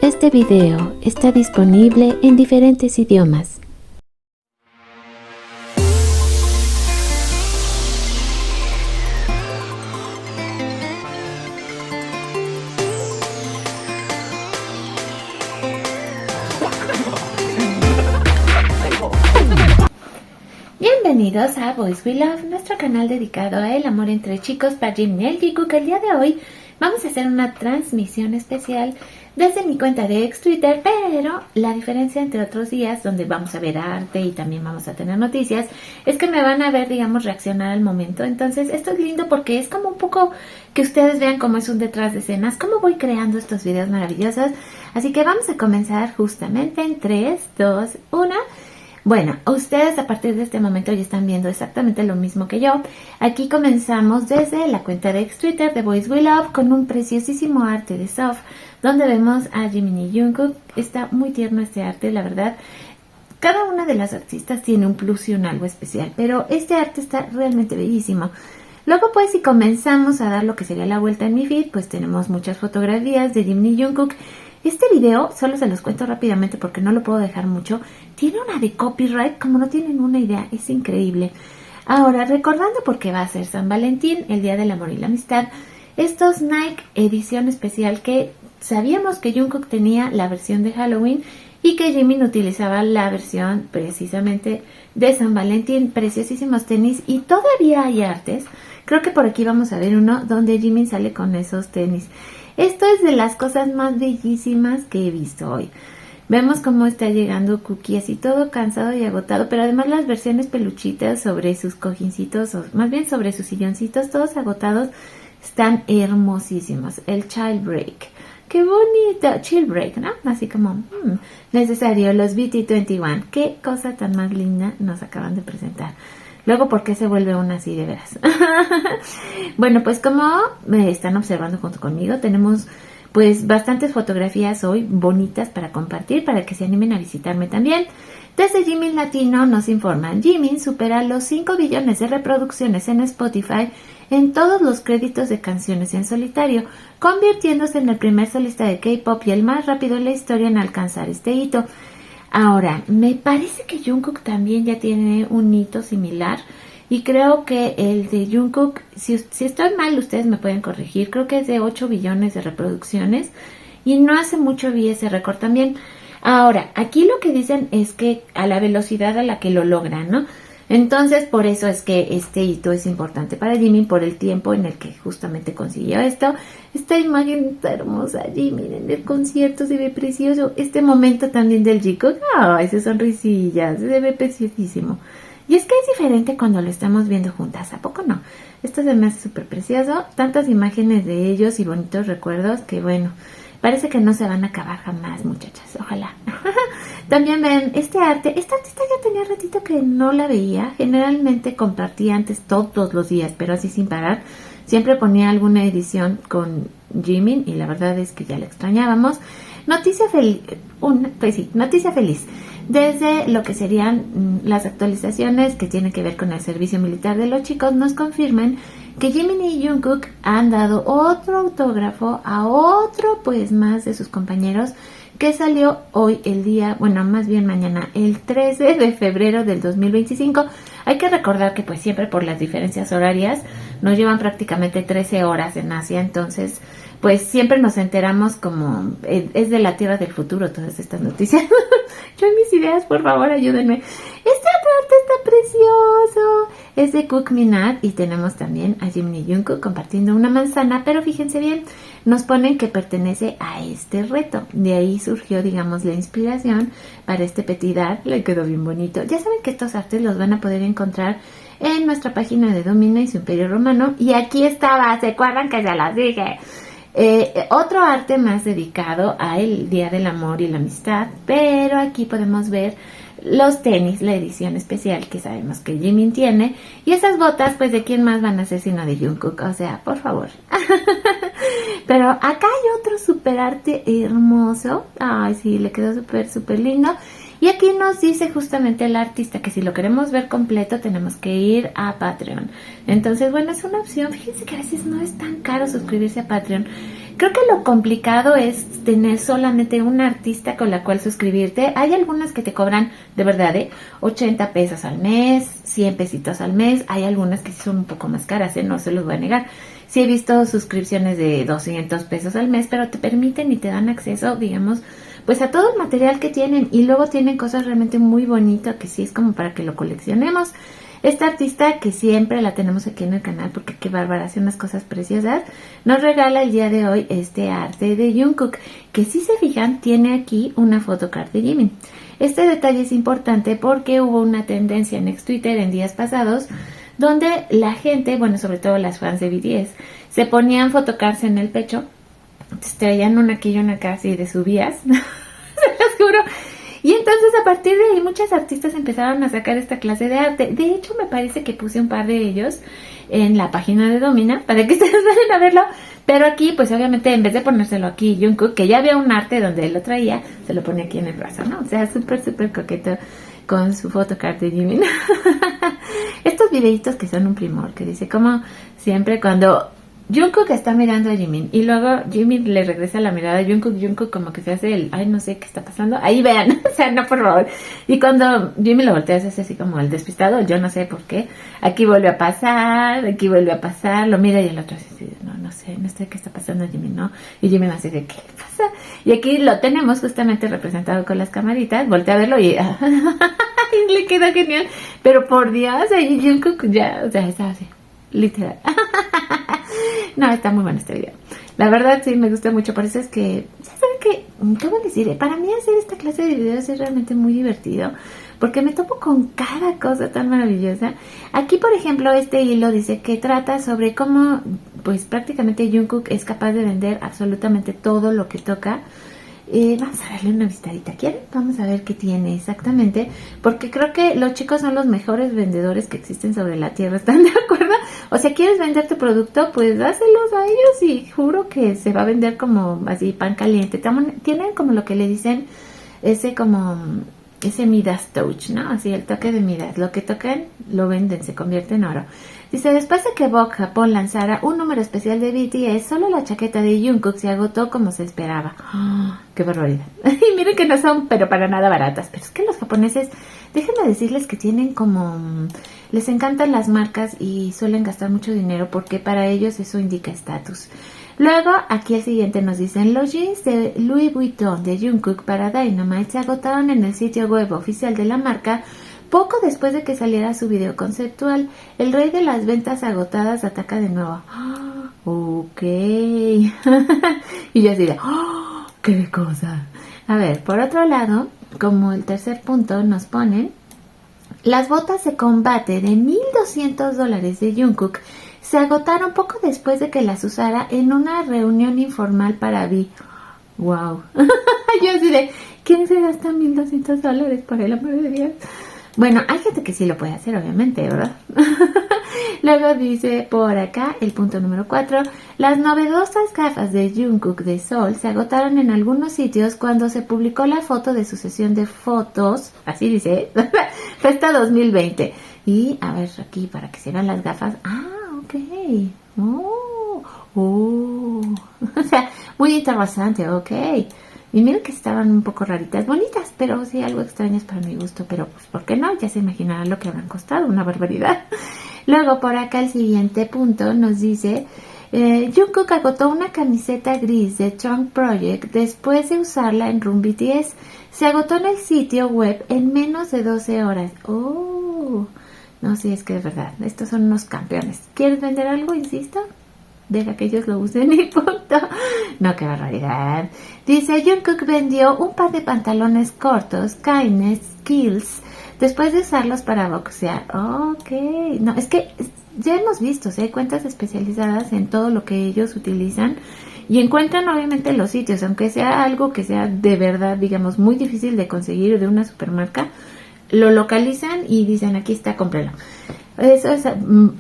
Este video está disponible en diferentes idiomas. Bienvenidos a Boys We Love, nuestro canal dedicado a el amor entre chicos para Jimin y Jungkook. El día de hoy vamos a hacer una transmisión especial desde mi cuenta de ex Twitter, pero la diferencia entre otros días donde vamos a ver arte y también vamos a tener noticias es que me van a ver, digamos, reaccionar al momento. Entonces esto es lindo porque es como un poco que ustedes vean cómo es un detrás de escenas, cómo voy creando estos videos maravillosos. Así que vamos a comenzar justamente en 3, 2, 1. Bueno, ustedes a partir de este momento ya están viendo exactamente lo mismo que yo. Aquí comenzamos desde la cuenta de ex Twitter de Boys We Love con un preciosísimo arte de Soft, donde vemos a Jimin y Jungkook. Está muy tierno este arte, la verdad. Cada una de las artistas tiene un plus y un algo especial, pero este arte está realmente bellísimo. Luego pues si comenzamos a dar lo que sería la vuelta en mi feed, pues tenemos muchas fotografías de Jimin y Jungkook. Este video, solo se los cuento rápidamente porque no lo puedo dejar mucho, tiene una de copyright como no tienen una idea, es increíble. Ahora, recordando por qué va a ser San Valentín, el Día del Amor y la Amistad, estos Nike edición especial que sabíamos que Jungkook tenía la versión de Halloween y que Jimin utilizaba la versión precisamente de San Valentín, preciosísimos tenis y todavía hay artes. Creo que por aquí vamos a ver uno donde Jimin sale con esos tenis. Esto es de las cosas más bellísimas que he visto hoy. Vemos cómo está llegando Cookie así todo cansado y agotado, pero además las versiones peluchitas sobre sus cojincitos, o más bien sobre sus silloncitos, todos agotados, están hermosísimos. El Child Break. ¡Qué bonito! Chill Break, ¿no? Así como necesario. Los BT21. ¡Qué cosa tan más linda nos acaban de presentar! Luego, ¿por qué se vuelve una así de veras? Bueno, pues como me están observando junto conmigo, tenemos pues bastantes fotografías hoy bonitas para compartir, para que se animen a visitarme también. Desde Jimin Latino nos informan, Jimin supera los 5 billones de reproducciones en Spotify en todos los créditos de canciones en solitario, convirtiéndose en el primer solista de K-pop y el más rápido en la historia en alcanzar este hito. Ahora, me parece que Jungkook también ya tiene un hito similar y creo que el de Jungkook, si estoy mal ustedes me pueden corregir, creo que es de 8 billones de reproducciones y no hace mucho vi ese récord también. Ahora, aquí lo que dicen es que a la velocidad a la que lo logran, ¿no? Entonces, por eso es que este hito es importante para Jimin, por el tiempo en el que justamente consiguió esto. Esta imagen está hermosa, Jimin en el concierto se ve precioso. Este momento también del Jungkook, esa sonrisilla, se ve preciosísimo. Y es que es diferente cuando lo estamos viendo juntas, ¿a poco no? Esto se me hace súper precioso, tantas imágenes de ellos y bonitos recuerdos que bueno, parece que no se van a acabar jamás, muchachas, ojalá. También ven este arte, esta artista ya tenía ratito que no la veía, generalmente compartía antes todos los días, pero así sin parar, siempre ponía alguna edición con Jimin y la verdad es que ya la extrañábamos. Noticia feliz, noticia feliz. Desde lo que serían las actualizaciones que tienen que ver con el servicio militar de los chicos, nos confirman que Jimin y Jungkook han dado otro autógrafo a otro pues más de sus compañeros que salió hoy el día, bueno más bien mañana, el 13 de febrero del 2025. Hay que recordar que pues siempre por las diferencias horarias nos llevan prácticamente 13 horas en Asia, entonces pues siempre nos enteramos como es de la tierra del futuro todas estas noticias. Yo en mis ideas, por favor, ayúdenme. Este arte está precioso. Es de Cook Minat y tenemos también a Jimin y Jungkook compartiendo una manzana, pero fíjense bien, nos ponen que pertenece a este reto. De ahí surgió, digamos, la inspiración para este petit art. Le quedó bien bonito. Ya saben que estos artes los van a poder encontrar en nuestra página de Domina y su Imperio Romano. Y aquí estaba, ¿se acuerdan que ya las dije? Otro arte más dedicado al Día del Amor y la Amistad, pero aquí podemos ver los tenis, la edición especial que sabemos que Jimin tiene, y esas botas pues de quién más van a ser sino de Jungkook, o sea, por favor. Pero acá hay otro super arte hermoso, ay sí, le quedó súper lindo. Y aquí nos dice justamente el artista que si lo queremos ver completo tenemos que ir a Patreon. Entonces, bueno, es una opción. Fíjense que a veces no es tan caro suscribirse a Patreon. Creo que lo complicado es tener solamente una artista con la cual suscribirte. Hay algunas que te cobran de verdad 80 pesos al mes, 100 pesitos al mes. Hay algunas que son un poco más caras, no se los voy a negar. Sí he visto suscripciones de 200 pesos al mes, pero te permiten y te dan acceso, digamos, pues a todo el material que tienen. Y luego tienen cosas realmente muy bonitas que sí es como para que lo coleccionemos. Esta artista que siempre la tenemos aquí en el canal porque qué bárbara, hace unas cosas preciosas, nos regala el día de hoy este arte de Jungkook, que si se fijan tiene aquí una photocard de Jimin. Este detalle es importante porque hubo una tendencia en ex Twitter en días pasados donde la gente, bueno, sobre todo las fans de BTS, se ponían photocards en el pecho, entonces traían una aquí y una acá así de subidas, se los juro. Y entonces a partir de ahí muchas artistas empezaron a sacar esta clase de arte. De hecho me parece que puse un par de ellos en la página de Domina para que ustedes vayan a verlo. Pero aquí pues obviamente en vez de ponérselo aquí Jungkook, que ya había un arte donde él lo traía, se lo pone aquí en el brazo, ¿no? O sea, súper coqueto con su photocard de Jimin. Estos videitos que son un primor, que dice como siempre cuando Jungkook está mirando a Jimin y luego Jimin le regresa la mirada a Jungkook como que se hace el, ay, no sé qué está pasando, ahí vean, o sea, no, por favor. Y cuando Jimin lo voltea, se hace así como el despistado, yo no sé por qué, aquí vuelve a pasar, lo mira y el otro así, no sé qué está pasando Jimin, ¿no? Y Jimin así de, ¿qué le pasa? Y aquí lo tenemos justamente representado con las camaritas, voltea a verlo y le queda genial, pero por Dios, ahí Jungkook ya, o sea, está así, literal. No, está muy bueno este video. La verdad sí me gusta mucho, por eso es que, ¿saben qué? ¿Cómo decir? Para mí hacer esta clase de videos es realmente muy divertido, porque me topo con cada cosa tan maravillosa. Aquí, por ejemplo, este hilo dice que trata sobre cómo, pues prácticamente Jungkook es capaz de vender absolutamente todo lo que toca. Vamos a darle una vistadita, ¿quieren? Vamos a ver qué tiene exactamente, porque creo que los chicos son los mejores vendedores que existen sobre la tierra, ¿están de acuerdo? O sea, ¿quieres vender tu producto? Pues dáselos a ellos y juro que se va a vender como así pan caliente. Tienen como lo que le dicen, ese Midas Touch, ¿no? Así el toque de Midas, lo que tocan lo venden, se convierte en oro. Dice, después de que Vogue Japón lanzara un número especial de BTS, solo la chaqueta de Jungkook se agotó como se esperaba. ¡Oh, qué barbaridad! Y miren que no son, pero para nada baratas. Pero es que los japoneses, déjenme decirles que tienen como... les encantan las marcas y suelen gastar mucho dinero porque para ellos eso indica estatus. Luego, aquí el siguiente nos dicen, los jeans de Louis Vuitton de Jungkook para Dynamite se agotaron en el sitio web oficial de la marca poco después de que saliera su video conceptual. El rey de las ventas agotadas ataca de nuevo. Ok. Y yo así de, ¡qué cosa! A ver, por otro lado, como el tercer punto nos ponen, las botas de combate de $1,200 de Jungkook se agotaron poco después de que las usara en una reunión informal para V. ¡Wow! Yo así de, ¿quién se gasta $1,200 por el amor de Dios? Bueno, hay gente que sí lo puede hacer, obviamente, ¿verdad? Luego dice por acá, el punto número 4, las novedosas gafas de Jungkook de sol se agotaron en algunos sitios cuando se publicó la foto de su sesión de fotos, así dice, Festa 2020. Y, a ver, aquí, para que se vean las gafas, ok, o sea, muy interesante, ok. Y miren que estaban un poco raritas, bonitas, pero sí algo extrañas para mi gusto. Pero pues, ¿por qué no? Ya se imaginarán lo que habrán costado, una barbaridad. Luego, por acá, el siguiente punto nos dice... Jungkook agotó una camiseta gris de Trunk Project después de usarla en Room BTS. Se agotó en el sitio web en menos de 12 horas. ¡Oh! No, sí, es que de verdad, estos son unos campeones. ¿Quieres vender algo? Insisto. Deja que ellos lo usen y punto. No, qué barbaridad. Dice, Jungkook vendió un par de pantalones cortos, Kindness Skills, después de usarlos para boxear. Ok. No, es que ya hemos visto, hay cuentas especializadas en todo lo que ellos utilizan y encuentran obviamente los sitios, aunque sea algo que sea de verdad, digamos, muy difícil de conseguir de una supermarca, lo localizan y dicen, aquí está, cómpralo. Eso es,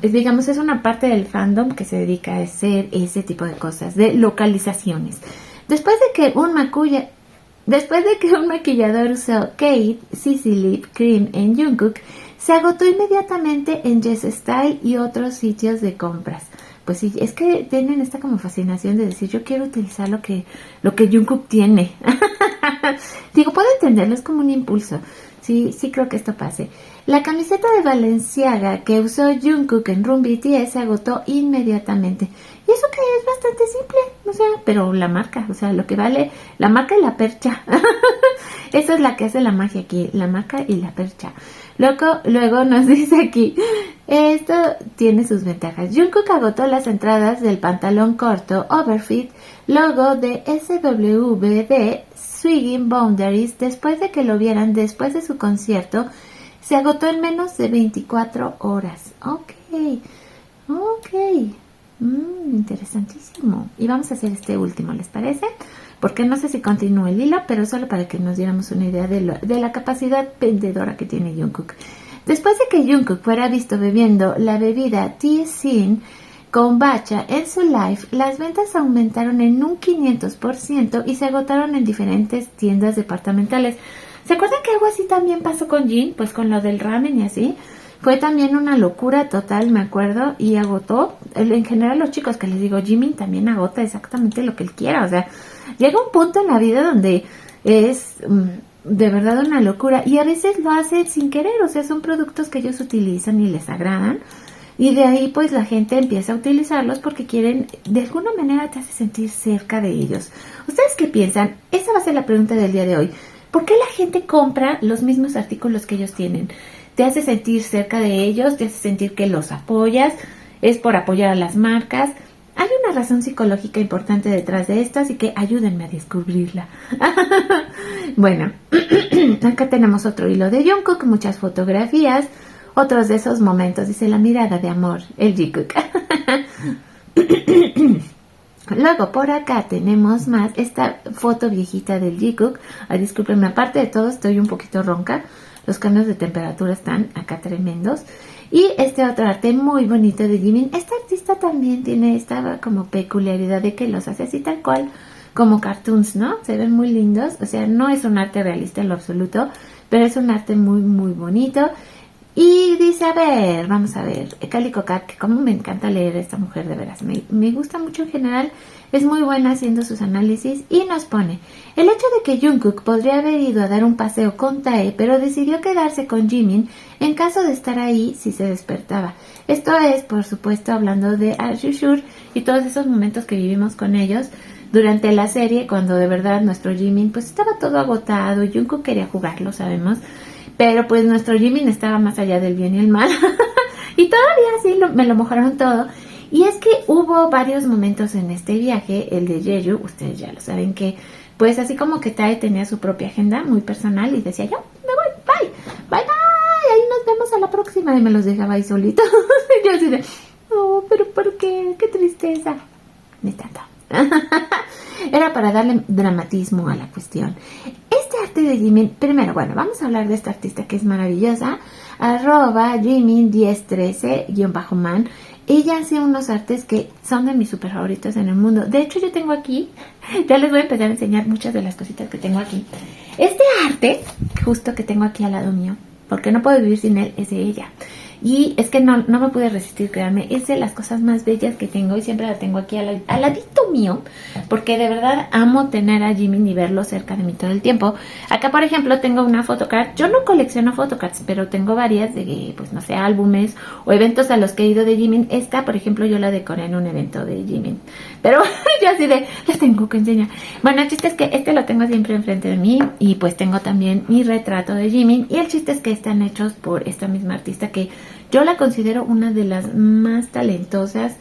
digamos, es una parte del fandom que se dedica a hacer ese tipo de cosas, de localizaciones. Después de que un maquillador usó Kate CC Lip Cream en Jungkook, se agotó inmediatamente en Yes Style y otros sitios de compras. pues sí, es que tienen esta como fascinación de decir, yo quiero utilizar lo que Jungkook tiene. Digo, puedo entenderlo, es como un impulso. Sí, sí creo que esto pase. La camiseta de Balenciaga que usó Jungkook en Room BTS se agotó inmediatamente. Y eso que es bastante simple, o sea, pero la marca, o sea, lo que vale, la marca y la percha. Eso es la que hace la magia aquí, la marca y la percha. Luego nos dice aquí, esto tiene sus ventajas. Jungkook agotó las entradas del pantalón corto Overfit, logo de SWD Swinging Boundaries, después de que lo vieran después de su concierto. Se agotó en menos de 24 horas. Ok. Interesantísimo. Y vamos a hacer este último, ¿les parece? Porque no sé si continúa el hilo, pero solo para que nos diéramos una idea de la capacidad vendedora que tiene Jungkook. Después de que Jungkook fuera visto bebiendo la bebida Tea-Sin con Bacha en su live, las ventas aumentaron en un 500% y se agotaron en diferentes tiendas departamentales. ¿Se acuerdan que algo así también pasó con Jin? Pues con lo del ramen y así. Fue también una locura total, me acuerdo, y agotó. En general los chicos que les digo, Jimin también agota exactamente lo que él quiera. O sea, llega un punto en la vida donde es de verdad una locura. Y a veces lo hace sin querer. O sea, son productos que ellos utilizan y les agradan. Y de ahí pues la gente empieza a utilizarlos porque quieren, de alguna manera te hace sentir cerca de ellos. ¿Ustedes qué piensan? Esa va a ser la pregunta del día de hoy. ¿Por qué la gente compra los mismos artículos que ellos tienen? ¿Te hace sentir cerca de ellos? ¿Te hace sentir que los apoyas? ¿Es por apoyar a las marcas? Hay una razón psicológica importante detrás de esto, así que ayúdenme a descubrirla. Bueno, acá tenemos otro hilo de Jungkook, muchas fotografías, otros de esos momentos. Dice la mirada de amor, el Jungkook. Luego por acá tenemos más esta foto viejita del Jungkook. Ay, discúlpenme, aparte de todo estoy un poquito ronca. Los cambios de temperatura están acá tremendos. Y este otro arte muy bonito de Jimin. Este artista también tiene esta como peculiaridad de que los hace así tal cual como cartoons, ¿no? Se ven muy lindos. O sea, no es un arte realista en lo absoluto, pero es un arte muy muy bonito. Y dice, a ver, vamos a ver, Calico Cat, que como me encanta leer a esta mujer, de veras, me gusta mucho en general, es muy buena haciendo sus análisis, y nos pone, el hecho de que Jungkook podría haber ido a dar un paseo con Tae, pero decidió quedarse con Jimin en caso de estar ahí si se despertaba. Esto es, por supuesto, hablando de Arjushur y todos esos momentos que vivimos con ellos durante la serie, cuando de verdad nuestro Jimin pues estaba todo agotado, y Jungkook quería jugar, lo sabemos. Pero pues nuestro Jimin estaba más allá del bien y el mal. Y todavía así me lo mojaron todo. Y es que hubo varios momentos en este viaje, el de Jeju, ustedes ya lo saben que, pues así como que Tae tenía su propia agenda muy personal y decía, yo me voy, bye, ahí nos vemos a la próxima. Y me los dejaba ahí solitos. Y yo así de, oh, pero ¿por qué? Qué tristeza. Ni tanto. Era para darle dramatismo a la cuestión. Este arte de Jimin, primero, bueno, vamos a hablar de esta artista que es maravillosa, @Jimin1013_man. Ella hace unos artes que son de mis super favoritos en el mundo. De hecho, yo tengo aquí, ya les voy a empezar a enseñar muchas de las cositas que tengo aquí. Este arte, justo que tengo aquí al lado mío, porque no puedo vivir sin él, es de ella. Y es que no me pude resistir, créanme, es de las cosas más bellas que tengo y siempre la tengo aquí al ladito mío, porque de verdad amo tener a Jimin y verlo cerca de mí todo el tiempo. Acá, por ejemplo, tengo una photocard. Yo no colecciono photocards, pero tengo varias de, pues no sé, álbumes o eventos a los que he ido de Jimin. Esta, por ejemplo, yo la decoré en un evento de Jimin, pero yo así de, les tengo que enseñar. Bueno, el chiste es que este lo tengo siempre enfrente de mí y pues tengo también mi retrato de Jimin, y el chiste es que están hechos por esta misma artista que yo la considero una de las más talentosas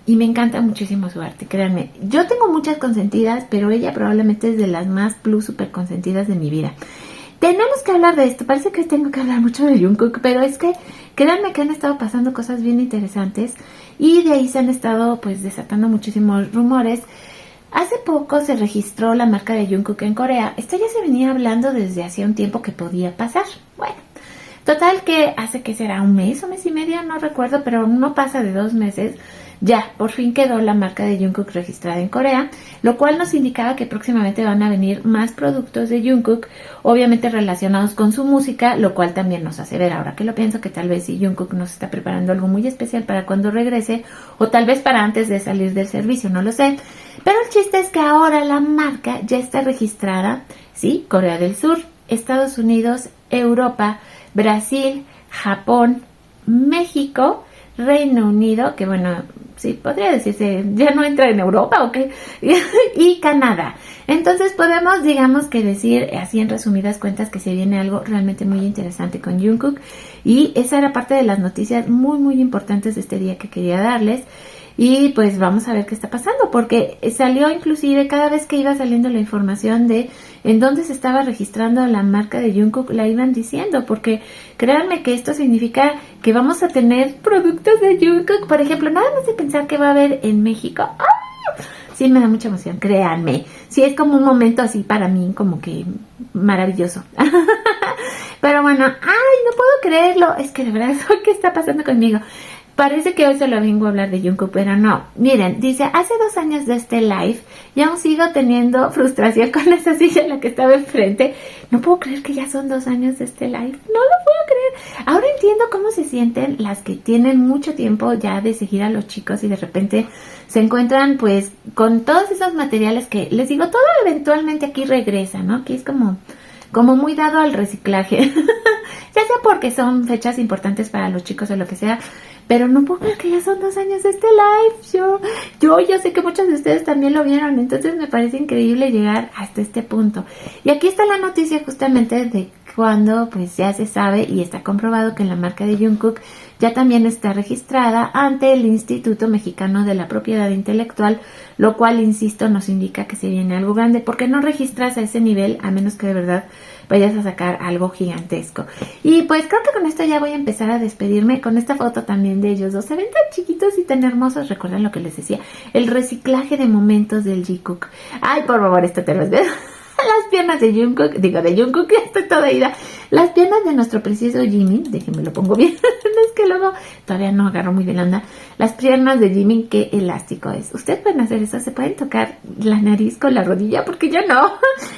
y me encanta muchísimo su arte, créanme. Yo tengo muchas consentidas, pero ella probablemente es de las más plus super consentidas de mi vida. Tenemos que hablar de esto, parece que tengo que hablar mucho de Jungkook, pero es que créanme que han estado pasando cosas bien interesantes y de ahí se han estado pues desatando muchísimos rumores. Hace poco se registró la marca de Jungkook en Corea. Esto ya se venía hablando desde hacía un tiempo que podía pasar. Bueno, total que hace que será un mes o mes y medio, no recuerdo, pero no pasa de 2 meses. ya, por fin quedó la marca de Jungkook registrada en Corea, lo cual nos indicaba que próximamente van a venir más productos de Jungkook, obviamente relacionados con su música, lo cual también nos hace ver, ahora que lo pienso, que tal vez si Jungkook nos está preparando algo muy especial para cuando regrese, o tal vez para antes de salir del servicio, no lo sé. Pero el chiste es que ahora la marca ya está registrada, sí, Corea del Sur, Estados Unidos, Europa, Brasil, Japón, México, Reino Unido, que bueno, sí, podría decirse, ya no entra en Europa, ¿o qué? Y Canadá. Entonces podemos, digamos que decir, así en resumidas cuentas, que se viene algo realmente muy interesante con Jungkook. Y esa era parte de las noticias muy, muy importantes de este día que quería darles. Y pues vamos a ver qué está pasando, porque salió inclusive cada vez que iba saliendo la información de en dónde se estaba registrando la marca de Jungkook, la iban diciendo, porque créanme que esto significa que vamos a tener productos de Jungkook, por ejemplo, nada más de pensar que va a haber en México. ¡Ah! Sí, me da mucha emoción, créanme. Sí, es como un momento así para mí, como que maravilloso. Pero bueno, ay, no puedo creerlo, es que de verdad, ¿qué está pasando conmigo? Parece que hoy solo vengo a hablar de Jungkook, pero no. Miren, dice, hace 2 años de este live y aún sigo teniendo frustración con esa silla en la que estaba enfrente. No puedo creer que ya son 2 años de este live. No lo puedo creer. Ahora entiendo cómo se sienten las que tienen mucho tiempo ya de seguir a los chicos y de repente se encuentran pues con todos esos materiales que, les digo, todo eventualmente aquí regresa, ¿no? Aquí es como muy dado al reciclaje. Ya sea porque son fechas importantes para los chicos o lo que sea. Pero no puedo creer que ya son 2 años de este live. Yo sé que muchos de ustedes también lo vieron. Entonces me parece increíble llegar hasta este punto. Y aquí está la noticia justamente de cuando pues ya se sabe y está comprobado que la marca de Jungkook ya también está registrada ante el Instituto Mexicano de la Propiedad Intelectual, lo cual, insisto, nos indica que se viene algo grande, porque no registras a ese nivel a menos que de verdad vayas a sacar algo gigantesco. Y pues creo que con esto ya voy a empezar a despedirme con esta foto también de ellos dos. Se ven tan chiquitos y tan hermosos. Recuerden lo que les decía, el reciclaje de momentos del Jungkook. Ay, por favor, esto te los veo. Las piernas de Jungkook, ya estoy toda ida. Las piernas de nuestro precioso Jimin, déjenme lo pongo bien, es que luego todavía no agarro muy bien la onda. Las piernas de Jimin, qué elástico es. Ustedes pueden hacer eso, se pueden tocar la nariz con la rodilla, porque yo no.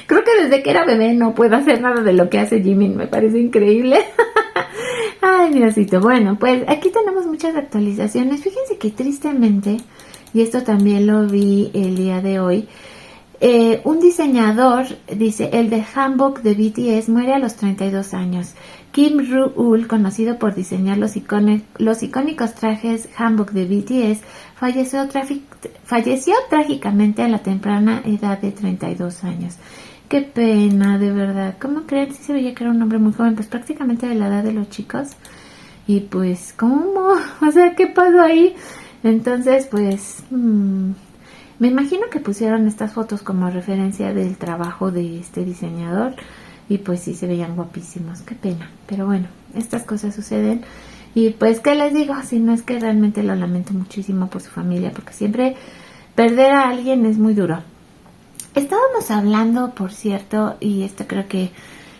Creo que desde que era bebé no puedo hacer nada de lo que hace Jimin, me parece increíble. Ay, Diosito. Bueno, pues aquí tenemos muchas actualizaciones. Fíjense que tristemente, y esto también lo vi el día de hoy, un diseñador, dice, el de Hanbok de BTS muere a los 32 años. Kim Ru-ul, conocido por diseñar los icónicos trajes Hanbok de BTS, falleció trágicamente a la temprana edad de 32 años. Qué pena, de verdad. ¿Cómo creen? Sí se veía que era un hombre muy joven, pues prácticamente de la edad de los chicos. Y pues, ¿cómo? O sea, ¿qué pasó ahí? Entonces, pues... me imagino que pusieron estas fotos como referencia del trabajo de este diseñador y pues sí se veían guapísimos, qué pena, pero bueno, estas cosas suceden y pues qué les digo, si no es que realmente lo lamento muchísimo por su familia, porque siempre perder a alguien es muy duro. Estábamos hablando, por cierto, y esto creo que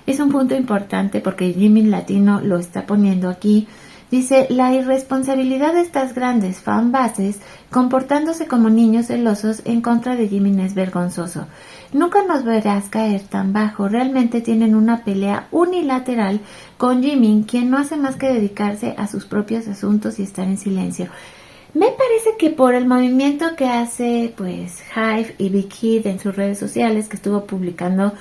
es un punto importante porque Jimin Latino lo está poniendo aquí. Dice, la irresponsabilidad de estas grandes fanbases comportándose como niños celosos en contra de Jimin es vergonzoso. Nunca nos verás caer tan bajo. Realmente tienen una pelea unilateral con Jimin, quien no hace más que dedicarse a sus propios asuntos y estar en silencio. Me parece que por el movimiento que hace pues Hive y Big Hit en sus redes sociales, que estuvo publicando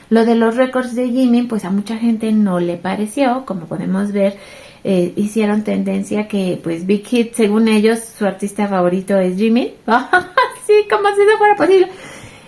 lo de los récords de Jimin, pues a mucha gente no le pareció, como podemos ver. Hicieron tendencia que pues Big Hit, según ellos, su artista favorito es Jimin. Sí, como si no fuera posible.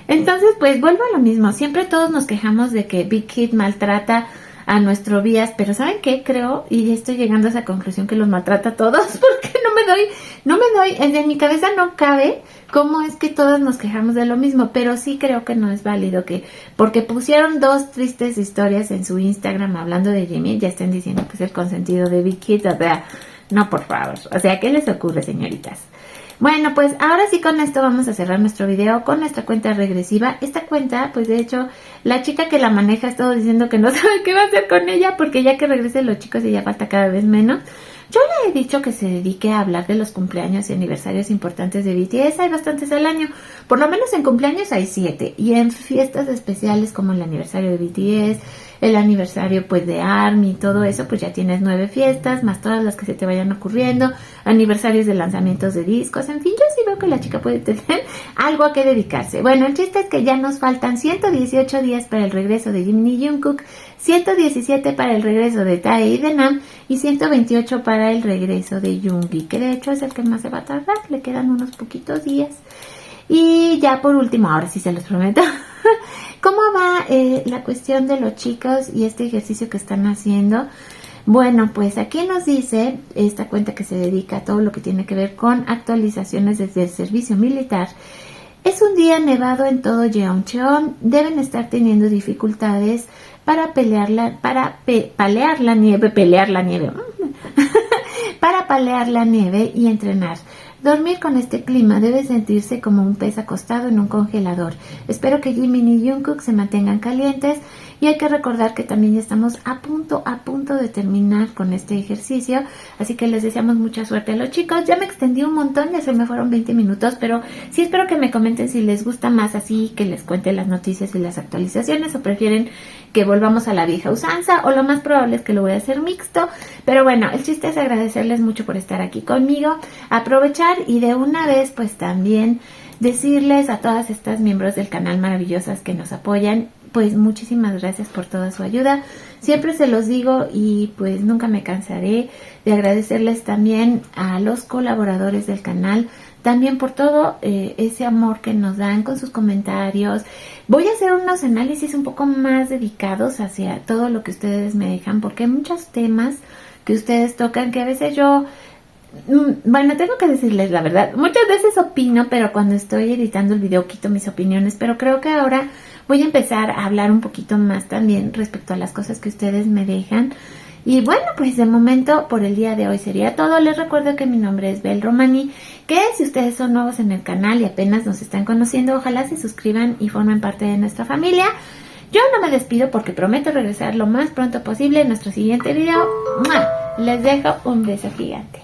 Entonces pues vuelvo a lo mismo, siempre todos nos quejamos de que Big Hit maltrata a nuestro Vías, pero ¿saben qué? Creo, y estoy llegando a esa conclusión, que los maltrata a todos, porque no me doy, en mi cabeza no cabe cómo es que todos nos quejamos de lo mismo, pero sí creo que no es válido que, porque pusieron 2 tristes historias en su Instagram hablando de Jimmy, ya estén diciendo que es el consentido de Big Hit, o sea, no, por favor, o sea, ¿qué les ocurre, señoritas? Bueno, pues ahora sí, con esto vamos a cerrar nuestro video con nuestra cuenta regresiva. Esta cuenta, pues de hecho, la chica que la maneja ha estado diciendo que no sabe qué va a hacer con ella, porque ya que regresen los chicos y ya falta cada vez menos. Yo le he dicho que se dedique a hablar de los cumpleaños y aniversarios importantes de BTS. Hay bastantes al año. Por lo menos en cumpleaños hay 7. Y en fiestas especiales como el aniversario de BTS, el aniversario pues de ARMY y todo eso, pues ya tienes 9 fiestas, más todas las que se te vayan ocurriendo, aniversarios de lanzamientos de discos, en fin, yo sí veo que la chica puede tener algo a que dedicarse. Bueno, el chiste es que ya nos faltan 118 días para el regreso de Jimin y Jungkook, 117 para el regreso de Tae y de Nam, y 128 para el regreso de Yoongi, que de hecho es el que más se va a tardar, le quedan unos poquitos días. Y ya por último, ahora sí se los prometo, ¿cómo va la cuestión de los chicos y este ejercicio que están haciendo? Bueno, pues aquí nos dice esta cuenta que se dedica a todo lo que tiene que ver con actualizaciones desde el servicio militar. Es un día nevado en todo Jeoncheon. Deben estar teniendo dificultades para palear la nieve y entrenar. Dormir con este clima debe sentirse como un pez acostado en un congelador. Espero que Jimin y Jungkook se mantengan calientes, y hay que recordar que también ya estamos a punto de terminar con este ejercicio, así que les deseamos mucha suerte a los chicos. Ya me extendí un montón, ya se me fueron 20 minutos, pero sí espero que me comenten si les gusta más así, que les cuente las noticias y las actualizaciones, o prefieren que volvamos a la vieja usanza, o lo más probable es que lo voy a hacer mixto. Pero bueno, el chiste es agradecerles mucho por estar aquí conmigo, aprovechar y de una vez pues también decirles a todas estas miembros del canal maravillosas que nos apoyan, pues muchísimas gracias por toda su ayuda. Siempre se los digo y pues nunca me cansaré de agradecerles también a los colaboradores del canal, también por todo ese amor que nos dan con sus comentarios. Voy a hacer unos análisis un poco más dedicados hacia todo lo que ustedes me dejan, porque hay muchos temas que ustedes tocan que a veces yo... Bueno, tengo que decirles la verdad, muchas veces opino, pero cuando estoy editando el video quito mis opiniones, pero creo que ahora voy a empezar a hablar un poquito más también respecto a las cosas que ustedes me dejan. Y bueno, pues de momento por el día de hoy sería todo. Les recuerdo que mi nombre es Bel Romani, que si ustedes son nuevos en el canal y apenas nos están conociendo, ojalá se suscriban y formen parte de nuestra familia. Yo no me despido porque prometo regresar lo más pronto posible en nuestro siguiente video. ¡Mua! Les dejo un beso gigante.